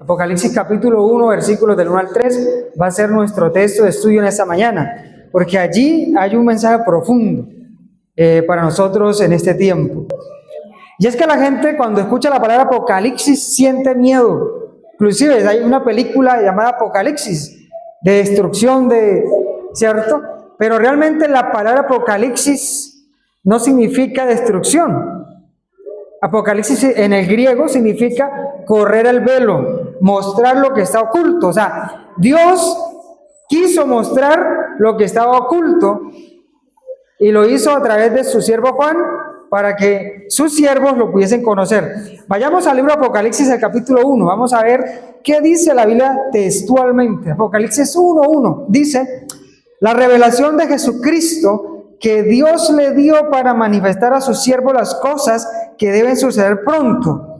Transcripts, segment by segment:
Apocalipsis capítulo 1, versículos del 1 al 3, va a ser nuestro texto de estudio en esta mañana, porque allí hay un mensaje profundo para nosotros en este tiempo. Y es que la gente cuando escucha la palabra Apocalipsis siente miedo. Inclusive hay una película llamada Apocalipsis, de destrucción, ¿cierto? Pero realmente la palabra Apocalipsis no significa destrucción. Apocalipsis en el griego significa correr el velo, mostrar lo que está oculto. O sea, Dios quiso mostrar lo que estaba oculto y lo hizo a través de su siervo Juan para que sus siervos lo pudiesen conocer. Vayamos al libro de Apocalipsis, el capítulo 1. Vamos a ver qué dice la Biblia textualmente. Apocalipsis 1:1 dice: la revelación de Jesucristo que Dios le dio para manifestar a sus siervos las cosas que deben suceder pronto.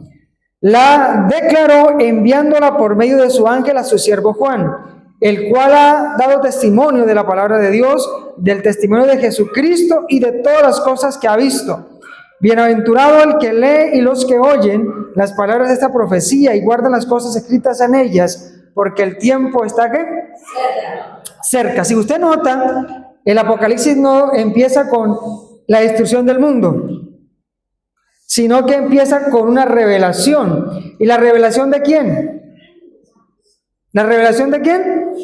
La declaró enviándola por medio de su ángel a su siervo Juan, el cual ha dado testimonio de la palabra de Dios, del testimonio de Jesucristo y de todas las cosas que ha visto. Bienaventurado el que lee y los que oyen las palabras de esta profecía y guardan las cosas escritas en ellas, porque el tiempo está ¿qué? Cerca. Si usted nota, el Apocalipsis no empieza con la destrucción del mundo, sino que empieza con una revelación. ¿Y la revelación de quién? ¿La revelación de quién?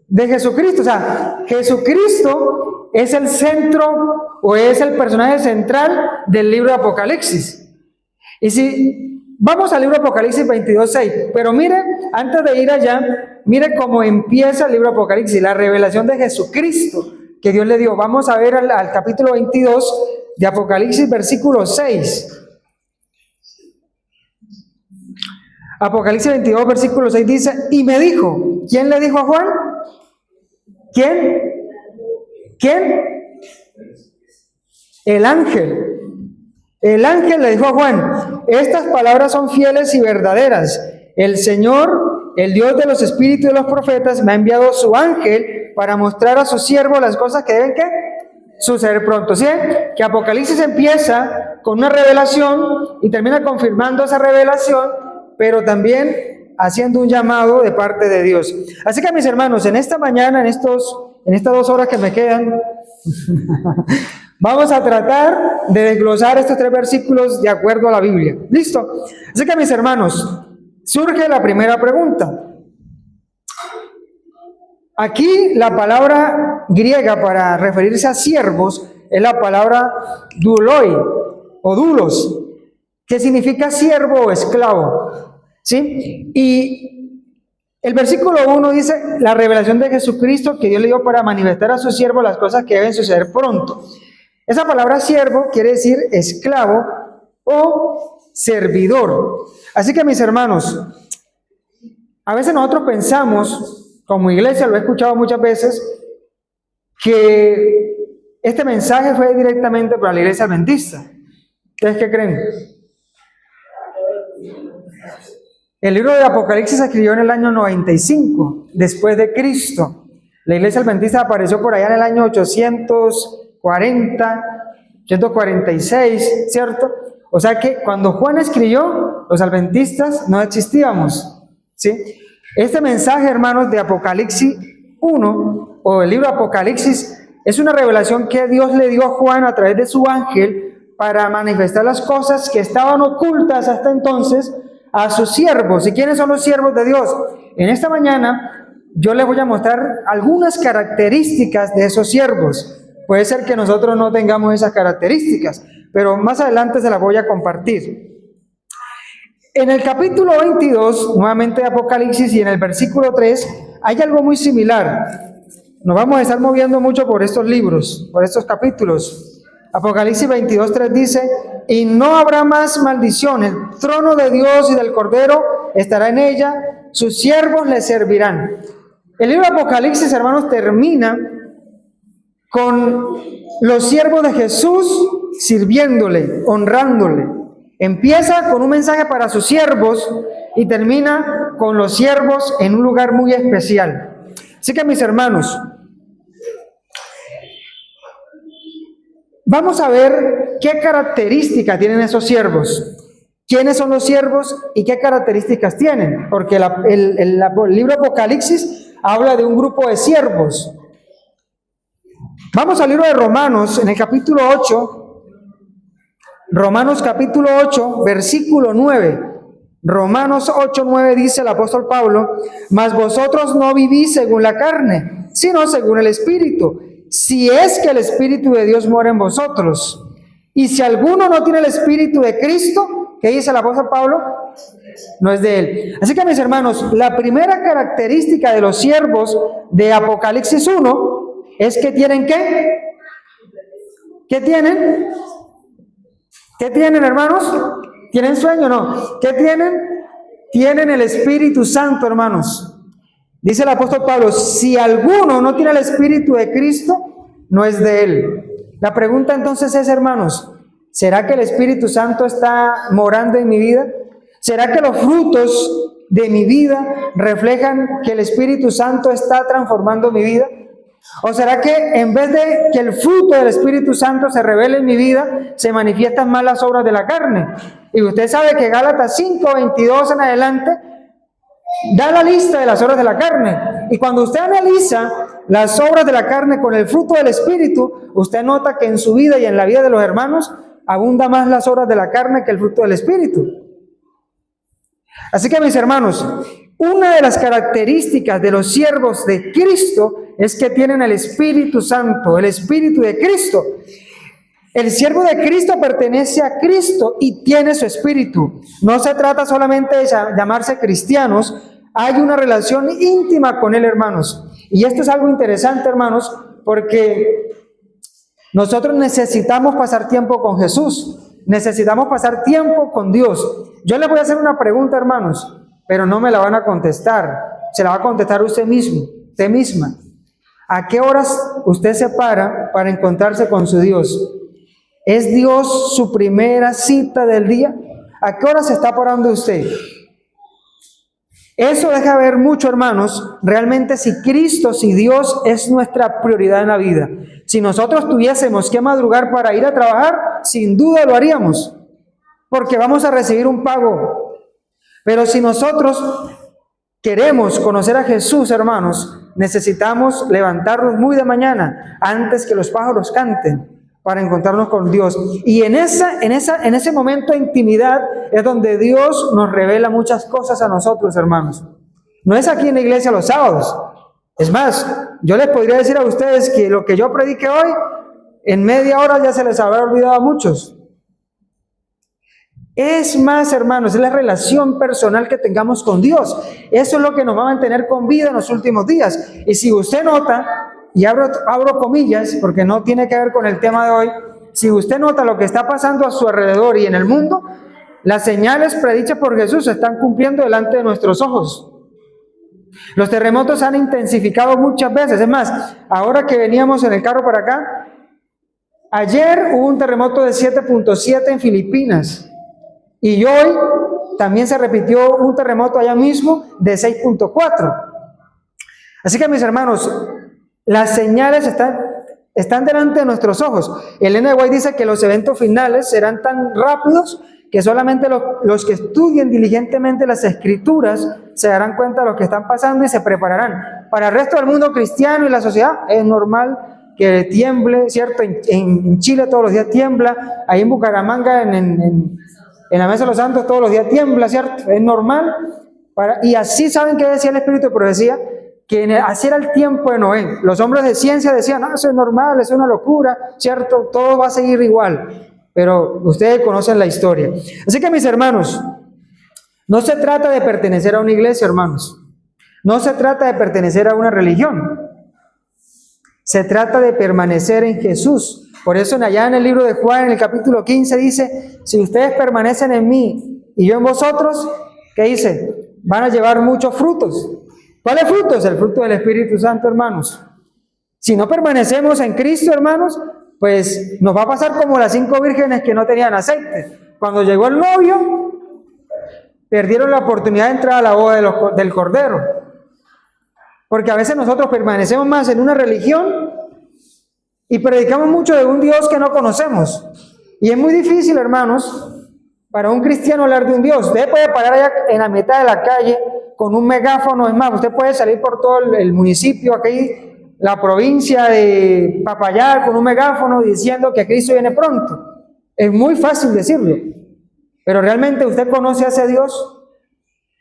De Jesucristo. O sea, Jesucristo es el centro o es el personaje central del libro de Apocalipsis. Y si vamos al libro de Apocalipsis 22:6, pero mire, antes de ir allá, mire cómo empieza el libro de Apocalipsis, la revelación de Jesucristo que Dios le dio. Vamos a ver al capítulo 22 de Apocalipsis, versículo 6. Apocalipsis 22, versículo 6 dice: y me dijo, ¿quién le dijo a Juan? ¿Quién? El ángel. El ángel le dijo a Juan: estas palabras son fieles y verdaderas. El Señor, el Dios de los espíritus de los profetas, me ha enviado su ángel para mostrar a sus siervos las cosas que deben ¿qué? Suceder pronto. ¿Sí? Que Apocalipsis empieza con una revelación y termina confirmando esa revelación, pero también haciendo un llamado de parte de Dios. Así que mis hermanos, en esta mañana, en estas 2 horas que me quedan, vamos a tratar de desglosar estos 3 versículos de acuerdo a la Biblia. ¿Listo? Así que mis hermanos, surge la primera pregunta. Aquí la palabra griega para referirse a siervos es la palabra douloi o doulos, que significa siervo o esclavo. ¿Sí? Y el versículo 1 dice: la revelación de Jesucristo que Dios le dio para manifestar a sus siervos las cosas que deben suceder pronto. Esa palabra siervo quiere decir esclavo o servidor. Así que mis hermanos, a veces nosotros pensamos, como iglesia, lo he escuchado muchas veces, que este mensaje fue directamente para la iglesia adventista. ¿Ustedes qué creen? El libro de Apocalipsis se escribió en el año 95, después de Cristo. La iglesia adventista apareció por allá en el año 840, 846, ¿cierto? O sea que cuando Juan escribió, los adventistas no existíamos, ¿sí? Este mensaje, hermanos, de Apocalipsis 1, o el libro de Apocalipsis, es una revelación que Dios le dio a Juan a través de su ángel para manifestar las cosas que estaban ocultas hasta entonces a sus siervos. ¿Y quiénes son los siervos de Dios? En esta mañana yo les voy a mostrar algunas características de esos siervos. Puede ser que nosotros no tengamos esas características, pero más adelante se las voy a compartir. En el capítulo 22, nuevamente de Apocalipsis, y en el versículo 3, hay algo muy similar. Nos vamos a estar moviendo mucho por estos libros, por estos capítulos. Apocalipsis 22:3 dice: y no habrá más maldición, el trono de Dios y del Cordero estará en ella, sus siervos le servirán. El libro de Apocalipsis, hermanos, termina con los siervos de Jesús sirviéndole, honrándole. Empieza con un mensaje para sus siervos y termina con los siervos en un lugar muy especial. Así que mis hermanos, vamos a ver qué características tienen esos siervos. ¿Quiénes son los siervos y qué características tienen? Porque el libro Apocalipsis habla de un grupo de siervos. Vamos al libro de Romanos, en el capítulo 8, Romanos capítulo 8, versículo 9. Romanos 8, 9 dice el apóstol Pablo: mas vosotros no vivís según la carne, sino según el Espíritu, si es que el Espíritu de Dios mora en vosotros. Y si alguno no tiene el Espíritu de Cristo, ¿qué dice el apóstol Pablo? No es de él. Así que, mis hermanos, la primera característica de los siervos de Apocalipsis 1 es que tienen ¿qué? ¿Qué tienen? ¿Qué tienen, hermanos? ¿Tienen sueño o no? ¿Qué tienen? Tienen el Espíritu Santo, hermanos. Dice el apóstol Pablo: si alguno no tiene el Espíritu de Cristo, no es de él. La pregunta entonces es, hermanos, ¿será que el Espíritu Santo está morando en mi vida? ¿Será que los frutos de mi vida reflejan que el Espíritu Santo está transformando mi vida? ¿O será que en vez de que el fruto del Espíritu Santo se revele en mi vida, se manifiestan más las obras de la carne? Y usted sabe que Gálatas 5, 22 en adelante da la lista de las obras de la carne. Y cuando usted analiza las obras de la carne con el fruto del Espíritu, usted nota que en su vida y en la vida de los hermanos abunda más las obras de la carne que el fruto del Espíritu. Así que, mis hermanos, una de las características de los siervos de Cristo es que tienen el Espíritu Santo, el Espíritu de Cristo. El siervo de Cristo pertenece a Cristo y tiene su Espíritu. No se trata solamente de llamarse cristianos, hay una relación íntima con Él, hermanos. Y esto es algo interesante, hermanos, porque nosotros necesitamos pasar tiempo con Jesús, necesitamos pasar tiempo con Dios. Yo les voy a hacer una pregunta, hermanos, pero no me la van a contestar, se la va a contestar usted mismo, usted misma. ¿A qué horas usted se para encontrarse con su Dios? ¿Es Dios su primera cita del día? ¿A qué hora se está parando usted? Eso deja ver mucho, hermanos, realmente si Cristo, si Dios es nuestra prioridad en la vida. Si nosotros tuviésemos que madrugar para ir a trabajar, sin duda lo haríamos, porque vamos a recibir un pago. Pero si nosotros queremos conocer a Jesús, hermanos, necesitamos levantarnos muy de mañana, antes que los pájaros canten, para encontrarnos con Dios. Y en ese momento de intimidad es donde Dios nos revela muchas cosas a nosotros, hermanos. No es aquí en la iglesia los sábados. Es más, yo les podría decir a ustedes que lo que yo predique hoy, en media hora ya se les habrá olvidado a muchos. Es más, hermanos, es la relación personal que tengamos con Dios. Eso es lo que nos va a mantener con vida en los últimos días. Y si usted nota, y abro comillas, porque no tiene que ver con el tema de hoy, si usted nota lo que está pasando a su alrededor y en el mundo, las señales predichas por Jesús se están cumpliendo delante de nuestros ojos. Los terremotos han intensificado muchas veces. Es más, ahora que veníamos en el carro para acá, ayer hubo un terremoto de 7.7 en Filipinas. Y hoy también se repitió un terremoto allá mismo de 6.4. Así que, mis hermanos, las señales están delante de nuestros ojos. Elena White dice que los eventos finales serán tan rápidos que solamente los que estudien diligentemente las Escrituras se darán cuenta de lo que están pasando y se prepararán. Para el resto del mundo cristiano y la sociedad es normal que tiemble, ¿cierto? En Chile todos los días tiembla, ahí en Bucaramanga, en la Mesa de los Santos todos los días tiembla, ¿cierto? Es normal. Y así, ¿saben qué decía el Espíritu de Profecía? Que así era el tiempo de Noé. Los hombres de ciencia decían: no, eso es normal, eso es una locura, ¿cierto? Todo va a seguir igual. Pero ustedes conocen la historia. Así que, mis hermanos, no se trata de pertenecer a una iglesia, hermanos. No se trata de pertenecer a una religión. Se trata de permanecer en Jesús. Por eso allá en el libro de Juan, en el capítulo 15, dice: si ustedes permanecen en mí y yo en vosotros, ¿qué dice? Van a llevar muchos frutos. ¿Cuáles frutos? El fruto del Espíritu Santo, hermanos. Si no permanecemos en Cristo, hermanos, pues nos va a pasar como las 5 vírgenes que no tenían aceite. Cuando llegó el novio, perdieron la oportunidad de entrar a la boda del Cordero. Porque a veces nosotros permanecemos más en una religión y predicamos mucho de un Dios que no conocemos. Y es muy difícil, hermanos, para un cristiano hablar de un Dios. Usted puede parar allá en la mitad de la calle con un megáfono, es más, usted puede salir por todo el municipio, aquí, la provincia de Papayal, con un megáfono diciendo que Cristo viene pronto. Es muy fácil decirlo, pero ¿realmente usted conoce a ese Dios?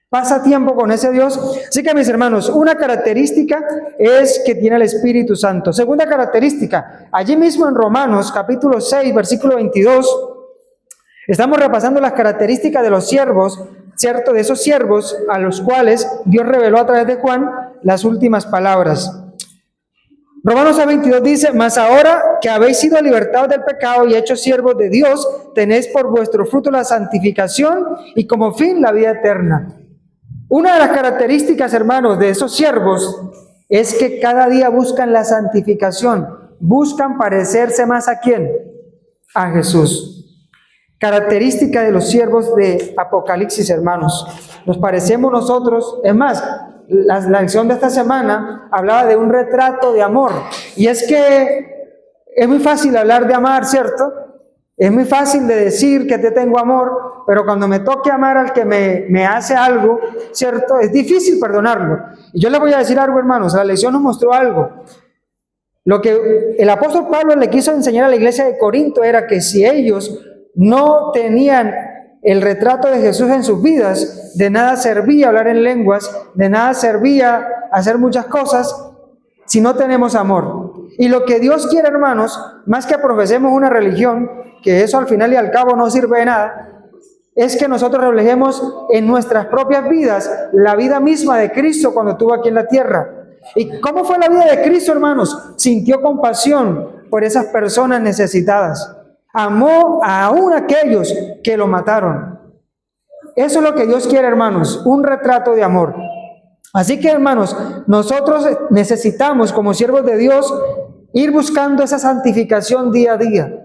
¿Pasa tiempo con ese Dios? Así que, mis hermanos, una característica es que tiene el Espíritu Santo. Segunda característica, allí mismo en Romanos, capítulo 6, versículo 22, estamos repasando las características de los siervos, ¿cierto? De esos siervos a los cuales Dios reveló a través de Juan las últimas palabras. Romanos 6:22 dice: mas ahora que habéis sido libertados del pecado y hechos siervos de Dios, tenéis por vuestro fruto la santificación y como fin la vida eterna. Una de las características, hermanos, de esos siervos es que cada día buscan la santificación, buscan parecerse más ¿a quién? A Jesús. Característica de los siervos de Apocalipsis, hermanos. Nos parecemos nosotros, es más, la lección de esta semana hablaba de un retrato de amor. Y es que es muy fácil hablar de amar, ¿cierto? Es muy fácil de decir que te tengo amor, pero cuando me toque amar al que me hace algo, ¿cierto? Es difícil perdonarlo. Y yo les voy a decir algo, hermanos, la lección nos mostró algo. Lo que el apóstol Pablo le quiso enseñar a la iglesia de Corinto era que si ellos no tenían el retrato de Jesús en sus vidas, de nada servía hablar en lenguas, de nada servía hacer muchas cosas si no tenemos amor. Y lo que Dios quiere, hermanos, más que profesemos una religión, que eso al final y al cabo no sirve de nada, es que nosotros reflejemos en nuestras propias vidas la vida misma de Cristo cuando estuvo aquí en la tierra. ¿Y cómo fue la vida de Cristo, hermanos? Sintió compasión por esas personas necesitadas. Amó aún a aquellos que lo mataron. Eso es lo que Dios quiere, hermanos, un retrato de amor. Así que, hermanos, nosotros necesitamos, como siervos de Dios, ir buscando esa santificación día a día.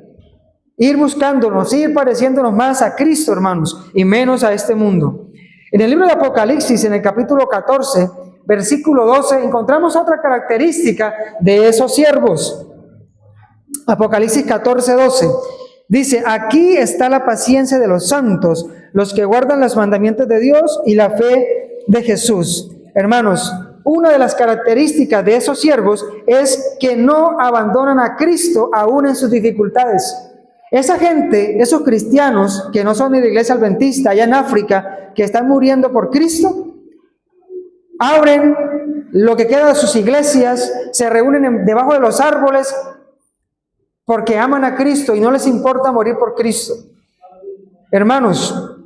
Ir buscándonos, ir pareciéndonos más a Cristo, hermanos, y menos a este mundo. En el libro de Apocalipsis, en el capítulo 14, versículo 12, encontramos otra característica de esos siervos. Apocalipsis 14, 12. Dice: aquí está la paciencia de los santos, los que guardan los mandamientos de Dios y la fe de Jesús. Hermanos, una de las características de esos siervos es que no abandonan a Cristo aún en sus dificultades. Esa gente, esos cristianos que no son de la iglesia adventista allá en África, que están muriendo por Cristo, abren lo que queda de sus iglesias, se reúnen debajo de los árboles porque aman a Cristo y no les importa morir por Cristo. Hermanos,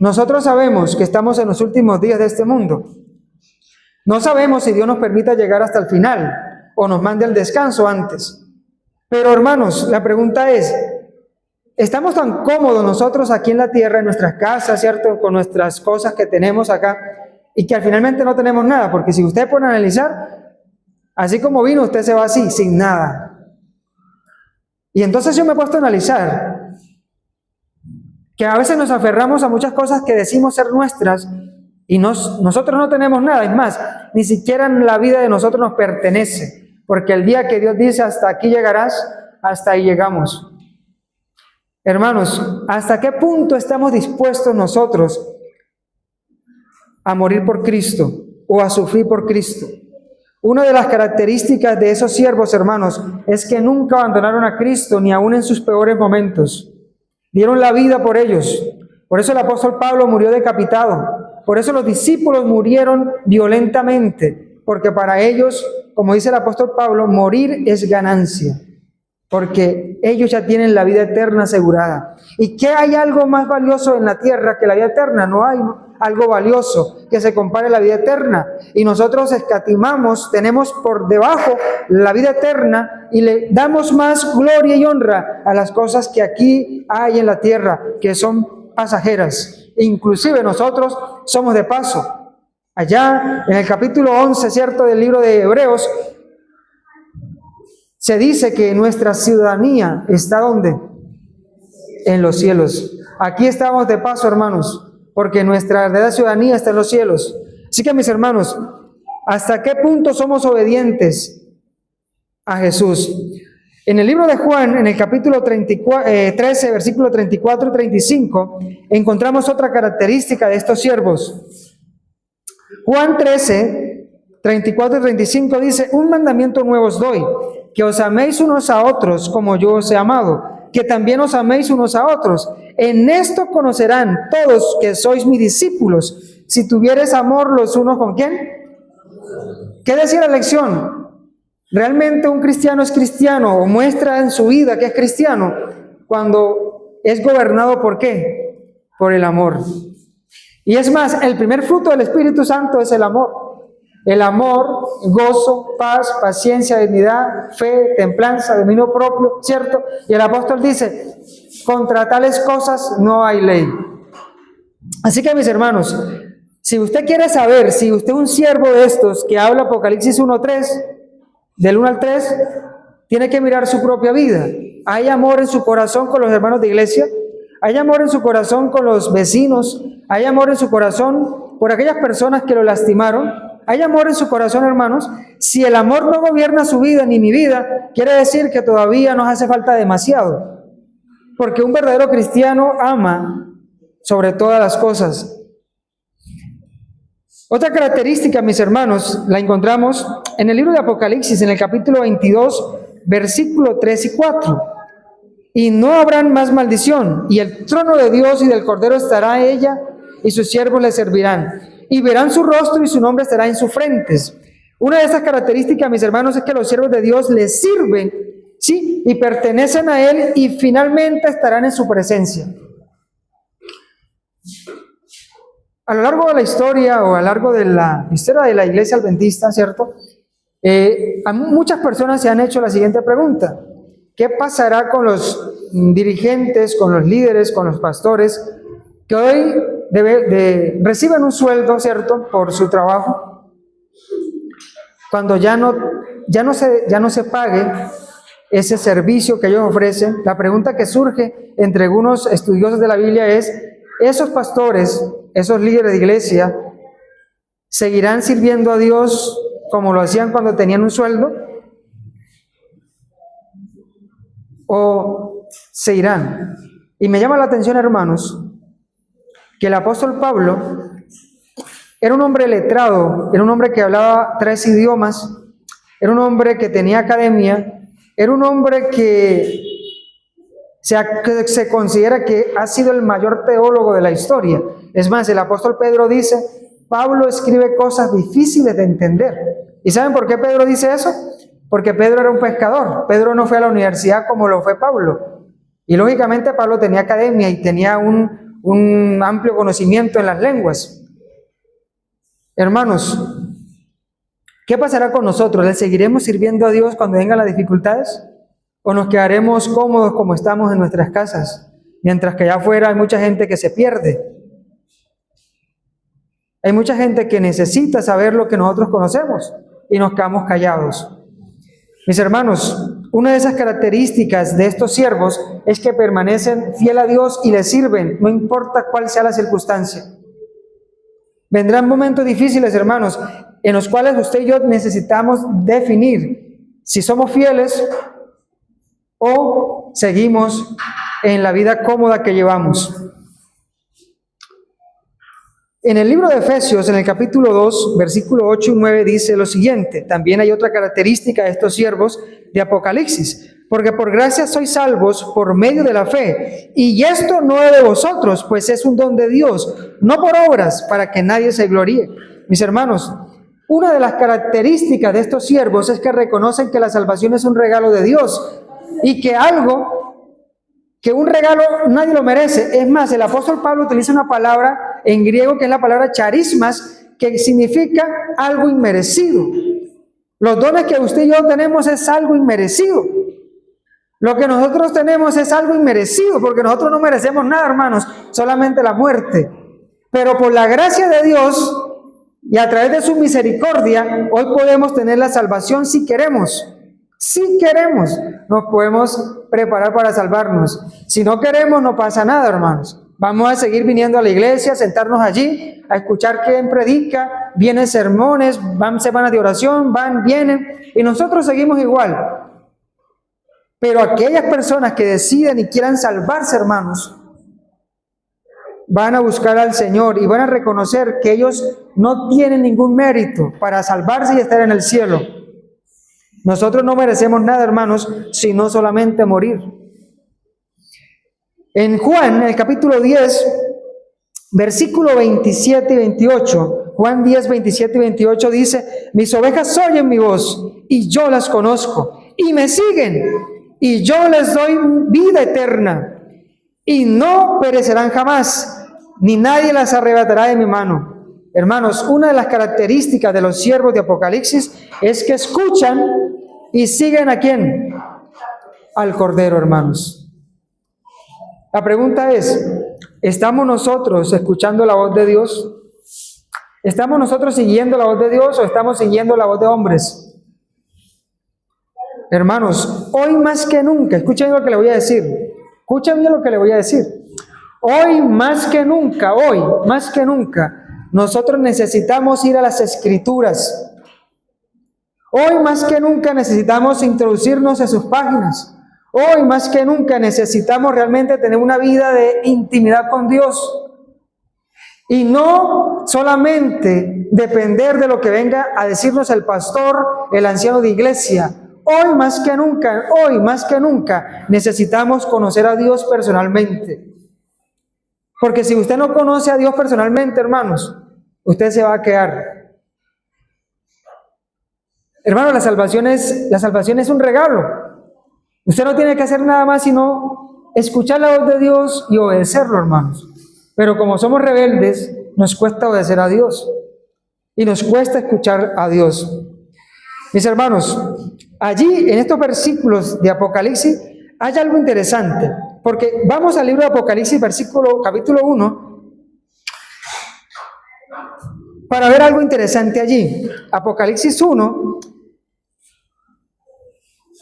nosotros sabemos que estamos en los últimos días de este mundo. No sabemos si Dios nos permita llegar hasta el final o nos mande al descanso antes. Pero, hermanos, la pregunta es, ¿estamos tan cómodos nosotros aquí en la tierra, en nuestras casas, ¿cierto? Con nuestras cosas que tenemos acá, y que al finalmente no tenemos nada? Porque si usted puede analizar, así como vino, usted se va así, sin nada. Y entonces yo me he puesto a analizar que a veces nos aferramos a muchas cosas que decimos ser nuestras y nosotros no tenemos nada. Es más, ni siquiera la vida de nosotros nos pertenece, porque el día que Dios dice hasta aquí llegarás, hasta ahí llegamos. Hermanos, ¿hasta qué punto estamos dispuestos nosotros a morir por Cristo o a sufrir por Cristo? Una de las características de esos siervos, hermanos, es que nunca abandonaron a Cristo, ni aún en sus peores momentos. Dieron la vida por ellos. Por eso el apóstol Pablo murió decapitado. Por eso los discípulos murieron violentamente, porque para ellos, como dice el apóstol Pablo, morir es ganancia, porque ellos ya tienen la vida eterna asegurada. ¿Y qué hay algo más valioso en la tierra que la vida eterna? No hay algo valioso que se compare a la vida eterna. Y nosotros escatimamos, tenemos por debajo la vida eterna y le damos más gloria y honra a las cosas que aquí hay en la tierra, que son pasajeras. Inclusive nosotros somos de paso. Allá en el capítulo 11, ¿cierto?, del libro de Hebreos, se dice que nuestra ciudadanía está ¿dónde? En los cielos. Aquí estamos de paso, hermanos, porque nuestra verdadera ciudadanía está en los cielos. Así que, mis hermanos, ¿hasta qué punto somos obedientes a Jesús? En el libro de Juan, en el capítulo 13, versículo 34 y 35, encontramos otra característica de estos siervos. Juan 13, 34 y 35 dice: un mandamiento nuevo os doy, que os améis unos a otros como yo os he amado, que también os améis unos a otros. En esto conocerán todos que sois mis discípulos, si tuviereis amor los unos con ¿quién? ¿Qué decía la lección? ¿Realmente un cristiano es cristiano o muestra en su vida que es cristiano cuando es gobernado por qué? Por el amor. Y es más, el primer fruto del Espíritu Santo es el amor. El amor, gozo, paz, paciencia, dignidad, fe, templanza, dominio propio, ¿cierto? Y el apóstol dice: contra tales cosas no hay ley. Así que, mis hermanos, si usted quiere saber si usted es un siervo de estos que habla Apocalipsis 1:3, del 1 al 3, tiene que mirar su propia vida. ¿Hay amor en su corazón con los hermanos de iglesia? ¿Hay amor en su corazón con los vecinos? ¿Hay amor en su corazón por aquellas personas que lo lastimaron? ¿Hay amor en su corazón, hermanos? Si el amor no gobierna su vida ni mi vida, quiere decir que todavía nos hace falta demasiado. Porque un verdadero cristiano ama sobre todas las cosas. Otra característica, mis hermanos, la encontramos en el libro de Apocalipsis, en el capítulo 22, versículo 3 y 4. Y no habrán más maldición, y el trono de Dios y del Cordero estará ella, y sus siervos le servirán. Y verán su rostro y su nombre estará en sus frentes. Una de esas características, mis hermanos, es que los siervos de Dios les sirven, ¿sí? Y pertenecen a Él y finalmente estarán en su presencia. A lo largo de la historia o a lo largo de la historia de la Iglesia Adventista, ¿cierto? A muchas personas se han hecho la siguiente pregunta: ¿qué pasará con los dirigentes, con los líderes, con los pastores que hoy reciben un sueldo, ¿cierto?, por su trabajo, cuando ya no se pague ese servicio que ellos ofrecen? La pregunta que surge entre algunos estudiosos de la Biblia es: ¿esos pastores, esos líderes de iglesia, seguirán sirviendo a Dios como lo hacían cuando tenían un sueldo? ¿O se irán? Y me llama la atención, hermanos, que el apóstol Pablo era un hombre letrado, era un hombre que hablaba 3 idiomas, era un hombre que tenía academia, era un hombre que se considera que ha sido el mayor teólogo de la historia. Es más, el apóstol Pedro dice: Pablo escribe cosas difíciles de entender. ¿Y saben por qué Pedro dice eso? Porque Pedro era un pescador. Pedro no fue a la universidad como lo fue Pablo. Y lógicamente Pablo tenía academia y tenía un amplio conocimiento en las lenguas. Hermanos, ¿qué pasará con nosotros? ¿Le seguiremos sirviendo a Dios cuando vengan las dificultades? ¿O nos quedaremos cómodos como estamos en nuestras casas, mientras que allá afuera hay mucha gente que se pierde? Hay mucha gente que necesita saber lo que nosotros conocemos y nos quedamos callados. Mis hermanos, una de esas características de estos siervos es que permanecen fiel a Dios y le sirven, no importa cuál sea la circunstancia. Vendrán momentos difíciles, hermanos, en los cuales usted y yo necesitamos definir si somos fieles o seguimos en la vida cómoda que llevamos. En el libro de Efesios, en el capítulo 2, versículo 8 y 9, dice lo siguiente. También hay otra característica de estos siervos de Apocalipsis: porque por gracia sois salvos por medio de la fe, y esto no es de vosotros, pues es un don de Dios, no por obras, para que nadie se gloríe. Mis hermanos, una de las características de estos siervos es que reconocen que la salvación es un regalo de Dios, y que un regalo nadie lo merece. Es más, el apóstol Pablo utiliza una palabra en griego que es la palabra charismas, que significa algo inmerecido. Los dones que usted y yo tenemos es algo inmerecido. Lo que nosotros tenemos es algo inmerecido, porque nosotros no merecemos nada, hermanos, solamente la muerte. Pero por la gracia de Dios y a través de su misericordia, hoy podemos tener la salvación si queremos. Si queremos, nos podemos preparar para salvarnos. Si no queremos, no pasa nada, hermanos. Vamos a seguir viniendo a la iglesia, sentarnos allí, a escuchar quién predica, vienen sermones, van semanas de oración, vienen, y nosotros seguimos igual. Pero aquellas personas que deciden y quieran salvarse, hermanos, van a buscar al Señor y van a reconocer que ellos no tienen ningún mérito para salvarse y estar en el cielo. Nosotros no merecemos nada, hermanos, sino solamente morir. En Juan, en el capítulo 10, versículo 27 y 28, Juan 10, 27 y 28 dice: mis ovejas oyen mi voz y yo las conozco y me siguen y yo les doy vida eterna y no perecerán jamás, ni nadie las arrebatará de mi mano. Hermanos, una de las características de los siervos de Apocalipsis es que escuchan y siguen ¿a quién? Al Cordero, hermanos. La pregunta es, ¿estamos nosotros escuchando la voz de Dios? ¿Estamos nosotros siguiendo la voz de Dios o estamos siguiendo la voz de hombres? Hermanos, hoy más que nunca, escuchen lo que le voy a decir. Escuchen bien lo que le voy a decir. Hoy más que nunca, nosotros necesitamos ir a las Escrituras. Hoy más que nunca necesitamos introducirnos en sus páginas. Hoy más que nunca necesitamos realmente tener una vida de intimidad con Dios. Y no solamente depender de lo que venga a decirnos el pastor, el anciano de iglesia. Hoy más que nunca necesitamos conocer a Dios personalmente. Porque si usted no conoce a Dios personalmente, hermanos, usted se va a quedar. Hermano, la salvación es un regalo. Usted no tiene que hacer nada más sino escuchar la voz de Dios y obedecerlo, hermanos. Pero como somos rebeldes, nos cuesta obedecer a Dios y nos cuesta escuchar a Dios. Mis hermanos, allí en estos versículos de Apocalipsis hay algo interesante, porque vamos al libro de Apocalipsis, capítulo 1, para ver algo interesante allí. Apocalipsis 1,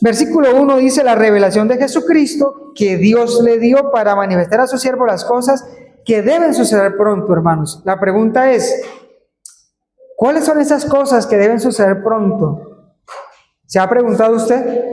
versículo 1 dice: la revelación de Jesucristo que Dios le dio para manifestar a su siervo las cosas que deben suceder pronto, hermanos. La pregunta es, ¿cuáles son esas cosas que deben suceder pronto? ¿Se ha preguntado usted?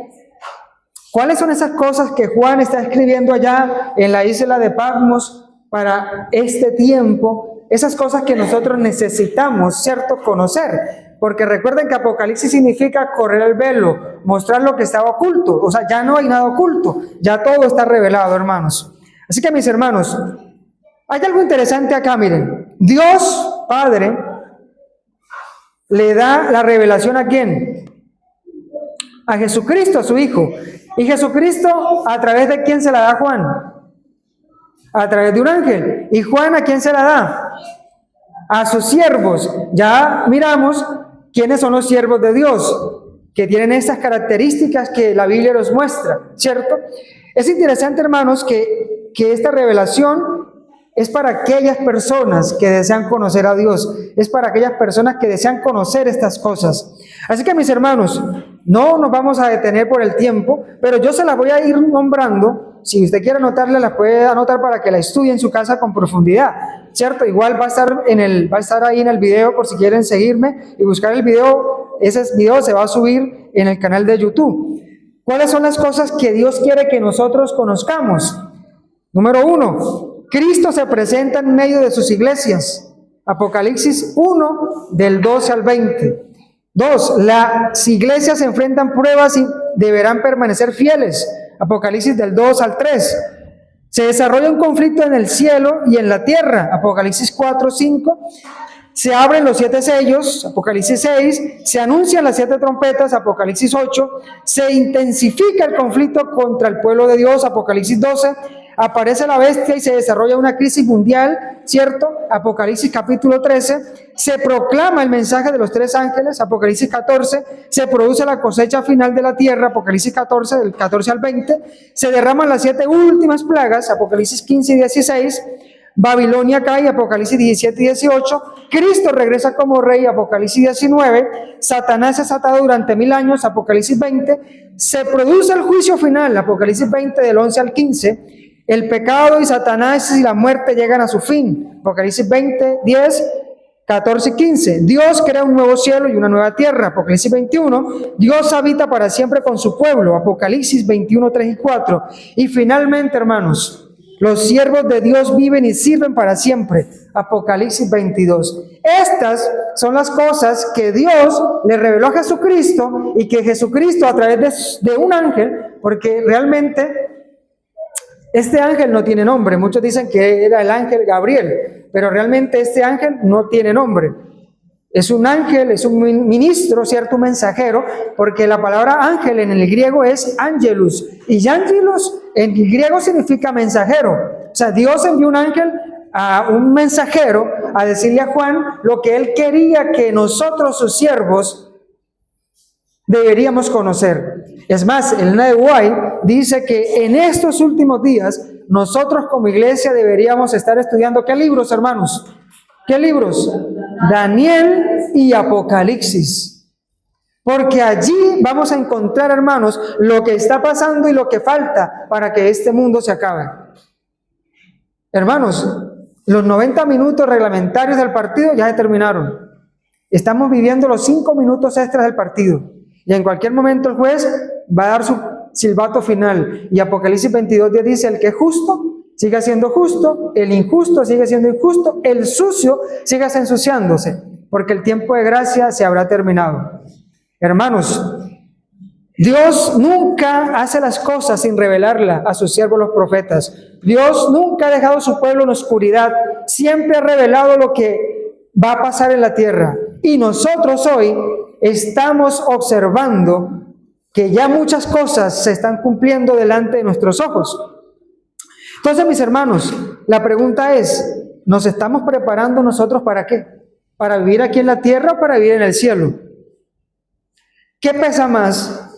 ¿Cuáles son esas cosas que Juan está escribiendo allá en la isla de Patmos para este tiempo? Esas cosas que nosotros necesitamos, ¿cierto?, conocer. Porque recuerden que Apocalipsis significa correr el velo, mostrar lo que estaba oculto. O sea, ya no hay nada oculto, ya todo está revelado, hermanos. Así que, mis hermanos, hay algo interesante acá, miren. Dios Padre le da la revelación ¿a quién? A Jesucristo, a su Hijo. Y Jesucristo, ¿a través de quién se la da Juan? A través de un ángel. ¿Y Juan a quién se la da? A sus siervos. Ya miramos quiénes son los siervos de Dios, que tienen estas características que la Biblia nos muestra, ¿cierto? Es interesante, hermanos, que esta revelación es para aquellas personas que desean conocer a Dios, es para aquellas personas que desean conocer estas cosas. Así que, mis hermanos, no nos vamos a detener por el tiempo, pero yo se las voy a ir nombrando. Si usted quiere anotarla, las puede anotar para que la estudie en su casa con profundidad, ¿cierto? Igual va a estar ahí en el video por si quieren seguirme y buscar el video. Ese video se va a subir en el canal de YouTube. ¿Cuáles son las cosas que Dios quiere que nosotros conozcamos? Número 1, Cristo se presenta en medio de sus iglesias. Apocalipsis 1, del 12 al 20. 2, las iglesias se enfrentan pruebas y deberán permanecer fieles. Apocalipsis del 2 al 3. Se desarrolla un conflicto en el cielo y en la tierra. Apocalipsis 4, 5. Se abren los 7 sellos. Apocalipsis 6. Se anuncian las 7 trompetas. Apocalipsis 8. Se intensifica el conflicto contra el pueblo de Dios. Apocalipsis 12. Aparece la bestia y se desarrolla una crisis mundial, ¿cierto? Apocalipsis capítulo 13. Se proclama el mensaje de los 3 ángeles. Apocalipsis 14. Se produce la cosecha final de la tierra. Apocalipsis 14, del 14 al 20. Se derraman las 7 últimas plagas. Apocalipsis 15 y 16. Babilonia cae. Apocalipsis 17 y 18. Cristo regresa como rey. Apocalipsis 19. Satanás es atado durante 1000 años. Apocalipsis 20. Se produce el juicio final. Apocalipsis 20, del 11 al 15. El pecado y Satanás y la muerte llegan a su fin. Apocalipsis 20, 10. 14 y 15. Dios crea un nuevo cielo y una nueva tierra. Apocalipsis 21. Dios habita para siempre con su pueblo. Apocalipsis 21, 3 y 4. Y finalmente, hermanos, los siervos de Dios viven y sirven para siempre. Apocalipsis 22. Estas son las cosas que Dios le reveló a Jesucristo y que Jesucristo a través de un ángel, porque realmente este ángel no tiene nombre. Muchos dicen que era el ángel Gabriel, pero realmente este ángel no tiene nombre. Es un ángel, es un ministro, ¿cierto? Un mensajero, porque la palabra ángel en el griego es angelus, y angelus en griego significa mensajero. O sea, Dios envió un ángel a un mensajero a decirle a Juan lo que él quería que nosotros, sus siervos, deberíamos conocer. Es más, el Ellen G. White dice que en estos últimos días nosotros como iglesia deberíamos estar estudiando ¿qué libros, hermanos? ¿Qué libros? Daniel y Apocalipsis. Porque allí vamos a encontrar, hermanos, lo que está pasando y lo que falta para que este mundo se acabe. Hermanos, los 90 minutos reglamentarios del partido ya se terminaron. Estamos viviendo los 5 minutos extras del partido. Y en cualquier momento el juez va a dar su silbato final. Y Apocalipsis 22:10 dice, el que es justo siga siendo justo, el injusto sigue siendo injusto, el sucio siga ensuciándose, porque el tiempo de gracia se habrá terminado. Hermanos, Dios nunca hace las cosas sin revelarla a sus siervos los profetas. Dios nunca ha dejado a su pueblo en oscuridad, siempre ha revelado lo que va a pasar en la tierra. Y nosotros hoy estamos observando que ya muchas cosas se están cumpliendo delante de nuestros ojos. Entonces, mis hermanos, la pregunta es, ¿nos estamos preparando nosotros para qué? ¿Para vivir aquí en la tierra o para vivir en el cielo? ¿Qué pesa más?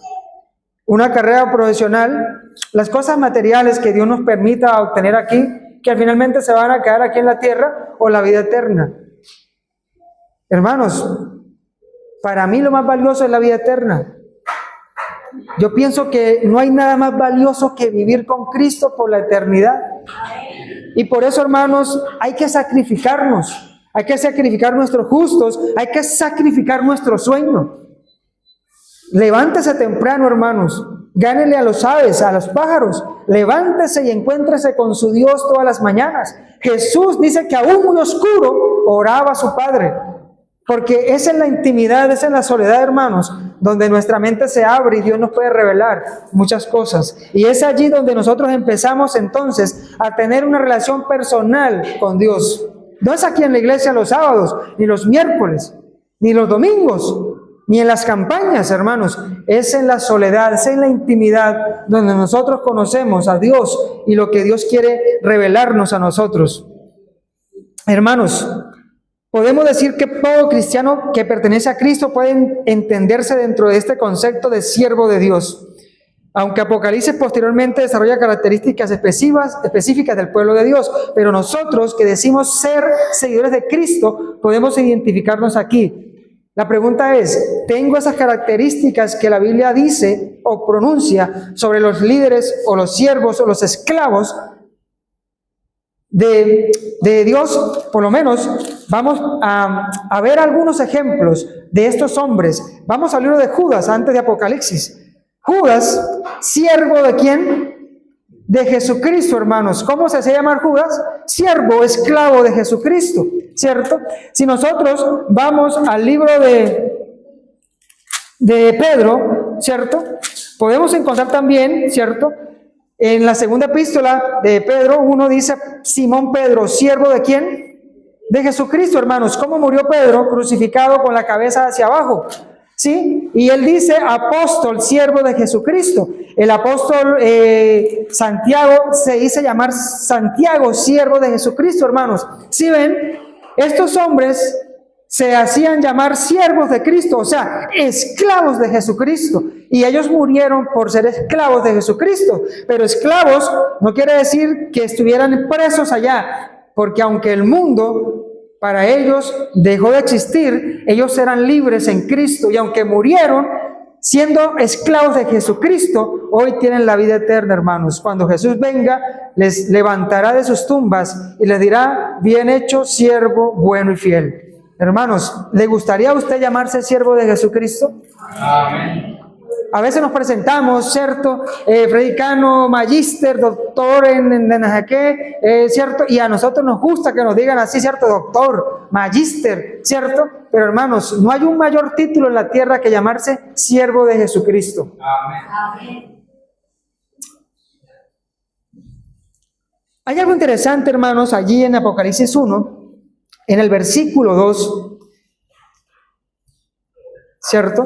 ¿Una carrera profesional? ¿Las cosas materiales que Dios nos permita obtener aquí, que finalmente se van a quedar aquí en la tierra, o la vida eterna? Hermanos, para mí lo más valioso es la vida eterna. Yo pienso que no hay nada más valioso que vivir con Cristo por la eternidad. Y por eso, hermanos, hay que sacrificarnos. Hay que sacrificar nuestros gustos. Hay que sacrificar nuestro sueño. Levántese temprano, hermanos. Gánele a los aves, a los pájaros. Levántese y encuéntrese con su Dios todas las mañanas. Jesús dice que aún muy oscuro oraba a su Padre. Porque es en la intimidad, es en la soledad, hermanos, donde nuestra mente se abre y Dios nos puede revelar muchas cosas. Y es allí donde nosotros empezamos entonces a tener una relación personal con Dios. No es aquí en la iglesia los sábados, ni los miércoles, ni los domingos, ni en las campañas, hermanos. Es en la soledad, es en la intimidad donde nosotros conocemos a Dios y lo que Dios quiere revelarnos a nosotros. Hermanos, podemos decir que todo cristiano que pertenece a Cristo puede entenderse dentro de este concepto de siervo de Dios. Aunque Apocalipsis posteriormente desarrolla características específicas del pueblo de Dios, pero nosotros que decimos ser seguidores de Cristo podemos identificarnos aquí. La pregunta es, ¿tengo esas características que la Biblia dice o pronuncia sobre los líderes o los siervos o los esclavos de Dios? Por lo menos vamos a ver algunos ejemplos de estos hombres. Vamos al libro de Judas antes de Apocalipsis. Judas, siervo de ¿quién? De Jesucristo, hermanos. ¿Cómo se hace llamar Judas? Siervo, esclavo de Jesucristo, ¿cierto? Si nosotros vamos al libro de Pedro, ¿cierto? Podemos encontrar también, ¿cierto? En la segunda epístola de Pedro, uno dice, Simón Pedro, siervo de ¿quién? De Jesucristo, hermanos. ¿Cómo murió Pedro? Crucificado con la cabeza hacia abajo, ¿sí? Y él dice, apóstol, siervo de Jesucristo. El apóstol Santiago se dice llamar Santiago, siervo de Jesucristo, hermanos. ¿Sí ven? Estos hombres se hacían llamar siervos de Cristo, o sea, esclavos de Jesucristo. Y ellos murieron por ser esclavos de Jesucristo. Pero esclavos no quiere decir que estuvieran presos allá, porque aunque el mundo para ellos dejó de existir, ellos eran libres en Cristo. Y aunque murieron siendo esclavos de Jesucristo, hoy tienen la vida eterna, hermanos. Cuando Jesús venga, les levantará de sus tumbas y les dirá, bien hecho, siervo bueno y fiel. Hermanos, ¿le gustaría a usted llamarse siervo de Jesucristo? Amén. A veces nos presentamos, ¿cierto? Predicano, magíster, doctor en no sé qué, ¿cierto? Y a nosotros nos gusta que nos digan así, ¿cierto? Doctor, magíster, ¿cierto? Pero hermanos, no hay un mayor título en la tierra que llamarse siervo de Jesucristo. Amén. Hay algo interesante, hermanos, allí en Apocalipsis 1, en el versículo 2, ¿cierto?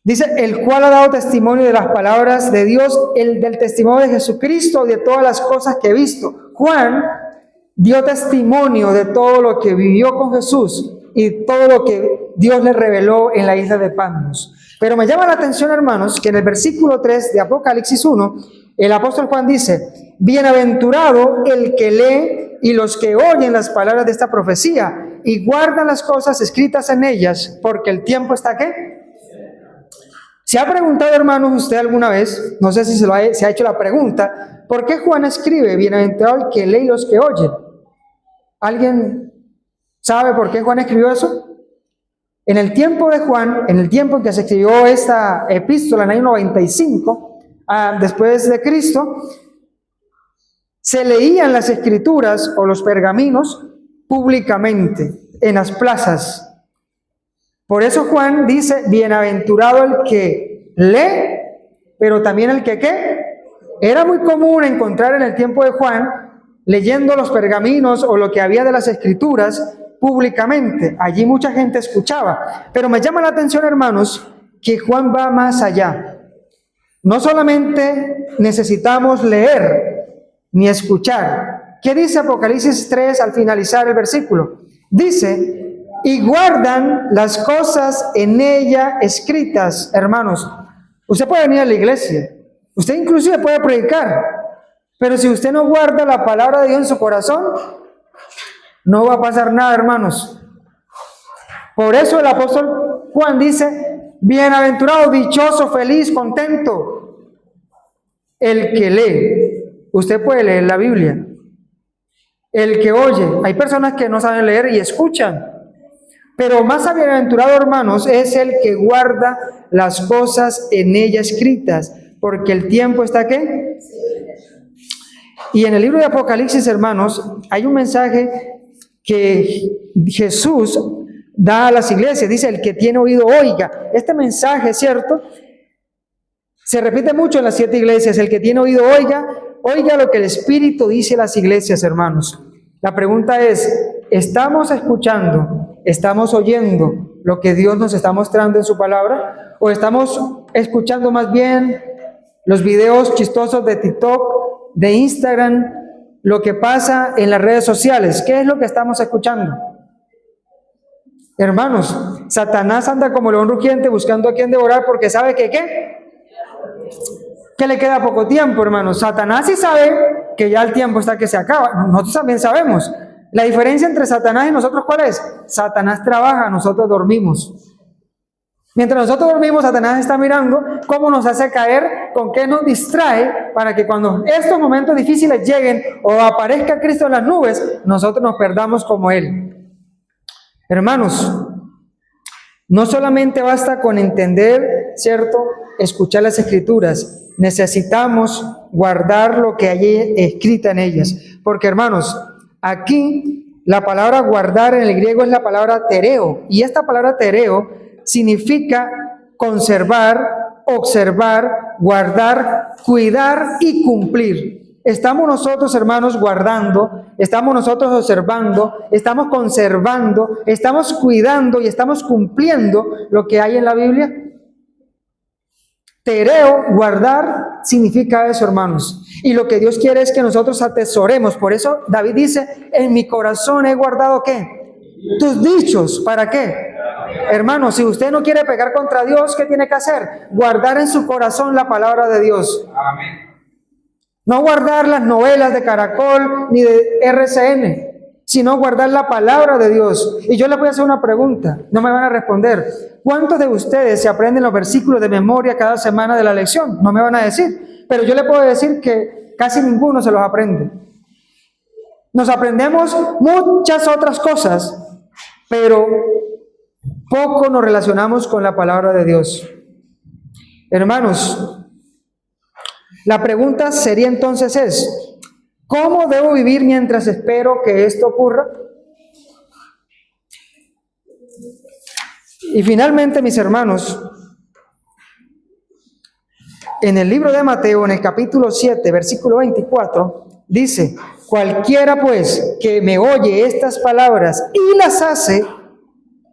Dice, el cual ha dado testimonio de las palabras de Dios, el del testimonio de Jesucristo y de todas las cosas que he visto. Juan dio testimonio de todo lo que vivió con Jesús y todo lo que Dios le reveló en la isla de Patmos. Pero me llama la atención, hermanos, que en el versículo 3 de Apocalipsis 1, el apóstol Juan dice, bienaventurado el que lee y los que oyen las palabras de esta profecía y guardan las cosas escritas en ellas, porque el tiempo está ¿qué? ¿Se ha preguntado, hermanos, usted alguna vez, no sé si se ha hecho la pregunta, ¿por qué Juan escribe, bienaventurado el que lee y los que oyen? ¿Alguien sabe por qué Juan escribió eso? En el tiempo de Juan, en el tiempo en que se escribió esta epístola, en el año 95, después de Cristo, se leían las escrituras o los pergaminos públicamente en las plazas. Por eso Juan dice, bienaventurado el que lee, pero también el que ¿qué? Era muy común encontrar en el tiempo de Juan, leyendo los pergaminos o lo que había de las escrituras públicamente. Allí mucha gente escuchaba. Pero me llama la atención, hermanos, que Juan va más allá. No solamente necesitamos leer ni escuchar. ¿Qué dice Apocalipsis 3 al finalizar el versículo? Dice, y guardan las cosas en ella escritas. Hermanos, usted puede venir a la iglesia, usted inclusive puede predicar, pero si usted no guarda la palabra de Dios en su corazón, no va a pasar nada, hermanos. Por eso el apóstol Juan dice, bienaventurado, dichoso, feliz, contento, el que lee. Usted puede leer la Biblia. El que oye. Hay personas que no saben leer y escuchan. Pero más bienaventurado, hermanos, es el que guarda las cosas en ella escritas, porque el tiempo está ¿qué? Y en el libro de Apocalipsis, hermanos, hay un mensaje que Jesús da a las iglesias. Dice, el que tiene oído, oiga. Este mensaje, ¿cierto? Se repite mucho en las 7 iglesias. El que tiene oído, oiga. Oiga lo que el Espíritu dice a las iglesias, hermanos. La pregunta es, ¿estamos escuchando, estamos oyendo lo que Dios nos está mostrando en su palabra? ¿O estamos escuchando más bien los videos chistosos de TikTok, de Instagram, lo que pasa en las redes sociales? ¿Qué es lo que estamos escuchando? Hermanos, Satanás anda como león rugiente buscando a quien devorar porque sabe que ¿qué? Que le queda poco tiempo, hermanos. Satanás sí sabe que ya el tiempo está que se acaba. Nosotros también sabemos. La diferencia entre Satanás y nosotros, ¿cuál es? Satanás trabaja, nosotros dormimos. Mientras nosotros dormimos, Satanás está mirando cómo nos hace caer, con qué nos distrae, para que cuando estos momentos difíciles lleguen o aparezca Cristo en las nubes, nosotros nos perdamos como Él. Hermanos, no solamente basta con entender, ¿cierto?, escuchar las escrituras, necesitamos guardar lo que hay escrita en ellas. Porque, hermanos, aquí la palabra guardar en el griego es la palabra tereo, y esta palabra tereo significa conservar, observar, guardar, cuidar y cumplir. Estamos nosotros, hermanos, guardando, estamos nosotros observando, estamos conservando, estamos cuidando y estamos cumpliendo lo que hay en la Biblia. Tereo, guardar, significa eso, hermanos. Y lo que Dios quiere es que nosotros atesoremos. Por eso David dice, en mi corazón he guardado ¿qué? Tus dichos. ¿Para qué? Hermanos, si usted no quiere pecar contra Dios, ¿qué tiene que hacer? Guardar en su corazón la palabra de Dios. Amén. No guardar las novelas de Caracol ni de RCN, sino guardar la palabra de Dios. Y yo les voy a hacer una pregunta, no me van a responder. ¿Cuántos de ustedes se aprenden los versículos de memoria cada semana de la lección? No me van a decir, pero yo les puedo decir que casi ninguno se los aprende. Nos aprendemos muchas otras cosas, pero poco nos relacionamos con la palabra de Dios. Hermanos, la pregunta sería entonces ¿cómo debo vivir mientras espero que esto ocurra? Y finalmente, mis hermanos, en el libro de Mateo, en el capítulo 7, versículo 24, dice, cualquiera pues que me oye estas palabras y las hace,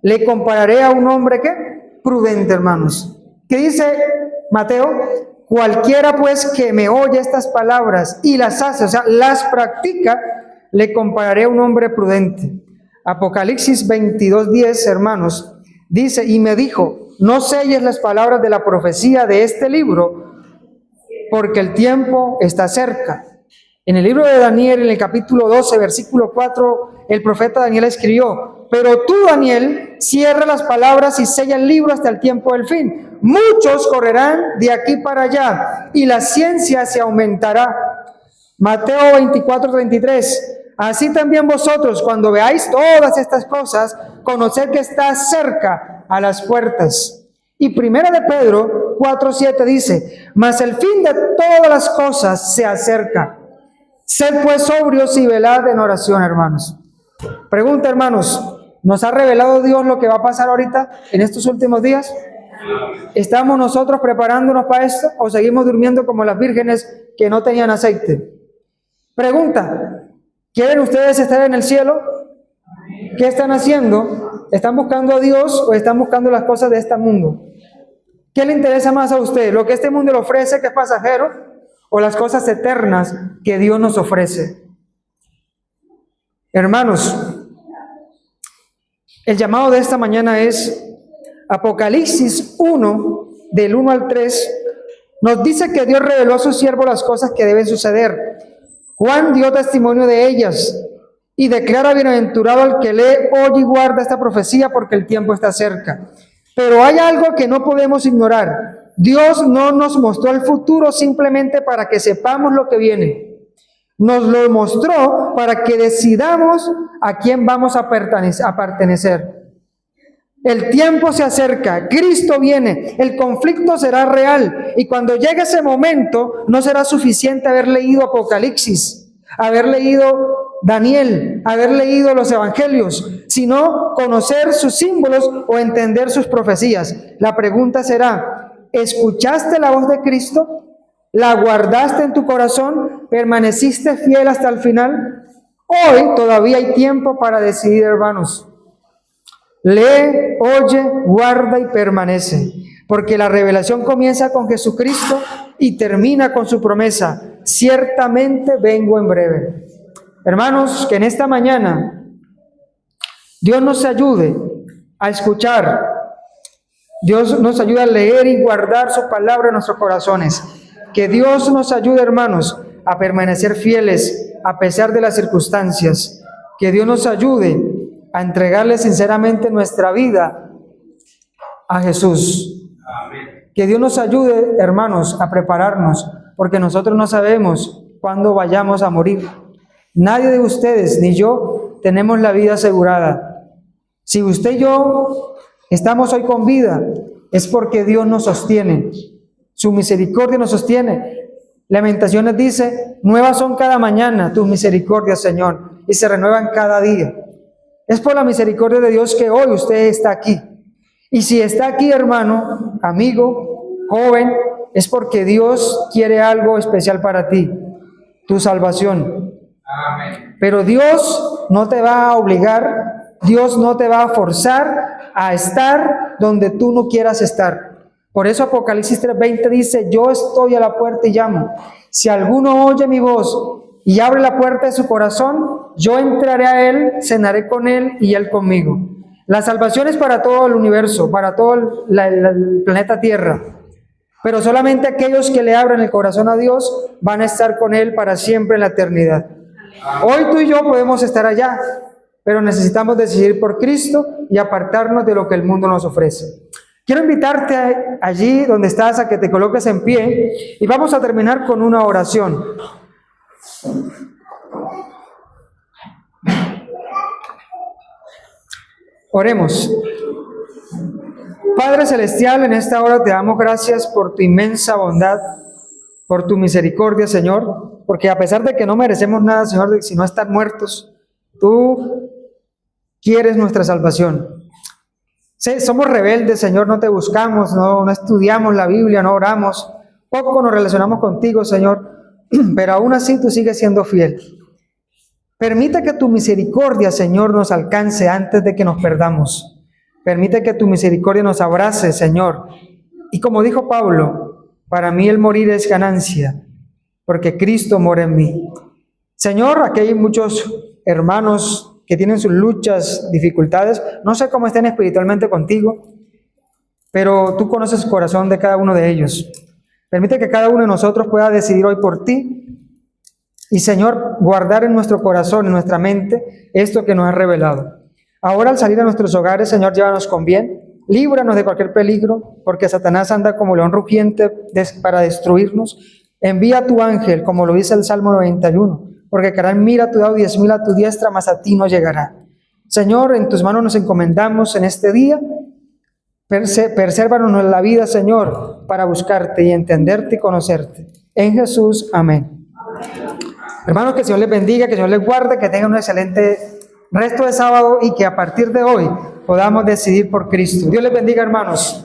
le compararé a un hombre ¿qué? Prudente, hermanos. ¿Qué dice Mateo? Cualquiera pues que me oye estas palabras y las hace, o sea, las practica, le compararé a un hombre prudente. Apocalipsis 22:10, hermanos, dice, y me dijo, no selles las palabras de la profecía de este libro, porque el tiempo está cerca. En el libro de Daniel, en el capítulo 12, versículo 4, el profeta Daniel escribió, pero tú, Daniel, cierra las palabras y sella el libro hasta el tiempo del fin. Muchos correrán de aquí para allá y la ciencia se aumentará. Mateo 24:33, así también vosotros, cuando veáis todas estas cosas, conoced que está cerca a las puertas. Y primera de Pedro 4:7 dice, mas el fin de todas las cosas se acerca. Sed pues sobrios y velad en oración, hermanos. Pregunta, hermanos, ¿nos ha revelado Dios lo que va a pasar ahorita en estos últimos días? ¿Estamos nosotros preparándonos para esto o seguimos durmiendo como las vírgenes que no tenían aceite? Pregunta, ¿quieren ustedes estar en el cielo? ¿Qué están haciendo? ¿Están buscando a Dios o están buscando las cosas de este mundo? ¿Qué le interesa más a usted? ¿Lo que este mundo le ofrece, que es pasajero, o las cosas eternas que Dios nos ofrece? Hermanos, el llamado de esta mañana es Apocalipsis 1, del 1 al 3, nos dice que Dios reveló a su siervo las cosas que deben suceder. Juan dio testimonio de ellas y declara bienaventurado al que lee, oye y guarda esta profecía, porque el tiempo está cerca. Pero hay algo que no podemos ignorar. Dios no nos mostró el futuro simplemente para que sepamos lo que viene. Nos lo mostró para que decidamos a quién vamos a pertenecer. El tiempo se acerca, Cristo viene, el conflicto será real, y cuando llegue ese momento no será suficiente haber leído Apocalipsis, haber leído Daniel, haber leído los evangelios, sino conocer sus símbolos o entender sus profecías. La pregunta será, ¿escuchaste la voz de Cristo? ¿La guardaste en tu corazón? ¿Permaneciste fiel hasta el final? Hoy todavía hay tiempo para decidir, hermanos. Lee, oye, guarda y permanece, porque la revelación comienza con Jesucristo y termina con su promesa, ciertamente vengo en breve. Hermanos, que en esta mañana Dios nos ayude a escuchar, Dios nos ayude a leer y guardar su palabra en nuestros corazones, que Dios nos ayude, hermanos, a permanecer fieles a pesar de las circunstancias, que Dios nos ayude a entregarle sinceramente nuestra vida a Jesús. Amén. Que Dios nos ayude, hermanos, a prepararnos, porque nosotros no sabemos cuándo vayamos a morir. Nadie de ustedes, ni yo, tenemos la vida asegurada. Si usted y yo estamos hoy con vida, es porque Dios nos sostiene. Su misericordia nos sostiene. Lamentaciones dice, nuevas son cada mañana tus misericordias, Señor, y se renuevan cada día. Es por la misericordia de Dios que hoy usted está aquí. Y si está aquí, hermano, amigo, joven, es porque Dios quiere algo especial para ti, tu salvación. Amén. Pero Dios no te va a obligar, Dios no te va a forzar a estar donde tú no quieras estar. Por eso Apocalipsis 3:20 dice, yo estoy a la puerta y llamo. Si alguno oye mi voz y abre la puerta de su corazón, yo entraré a él, cenaré con él y él conmigo. La salvación es para todo el universo, para todo el planeta Tierra. Pero solamente aquellos que le abran el corazón a Dios van a estar con él para siempre en la eternidad. Hoy tú y yo podemos estar allá, pero necesitamos decidir por Cristo y apartarnos de lo que el mundo nos ofrece. Quiero invitarte allí donde estás a que te coloques en pie y vamos a terminar con una oración. Oremos. Padre Celestial, en esta hora te damos gracias por tu inmensa bondad, por tu misericordia, Señor, porque a pesar de que no merecemos nada, Señor, sino estar muertos, tú quieres nuestra salvación. Sí, somos rebeldes, Señor, no te buscamos, no estudiamos la Biblia, no oramos, poco nos relacionamos contigo, Señor, pero aún así tú sigues siendo fiel. Permite que tu misericordia, Señor, nos alcance antes de que nos perdamos. Permite que tu misericordia nos abrace, Señor. Y como dijo Pablo, para mí el morir es ganancia, porque Cristo mora en mí. Señor, aquí hay muchos hermanos que tienen sus luchas, dificultades. No sé cómo estén espiritualmente contigo, pero tú conoces el corazón de cada uno de ellos. Permite que cada uno de nosotros pueda decidir hoy por ti. Y, Señor, guardar en nuestro corazón, en nuestra mente, esto que nos has revelado. Ahora, al salir a nuestros hogares, Señor, llévanos con bien, líbranos de cualquier peligro, porque Satanás anda como león rugiente para destruirnos. Envía a tu ángel, como lo dice el Salmo 91, porque caerán mil a tu lado, 10,000 a tu diestra, mas a ti no llegará. Señor, en tus manos nos encomendamos en este día. Persérvanos en la vida, Señor, para buscarte y entenderte y conocerte. En Jesús, amén. Hermanos, que el Señor les bendiga, que el Señor les guarde, que tengan un excelente resto de sábado y que a partir de hoy podamos decidir por Cristo. Dios les bendiga, hermanos.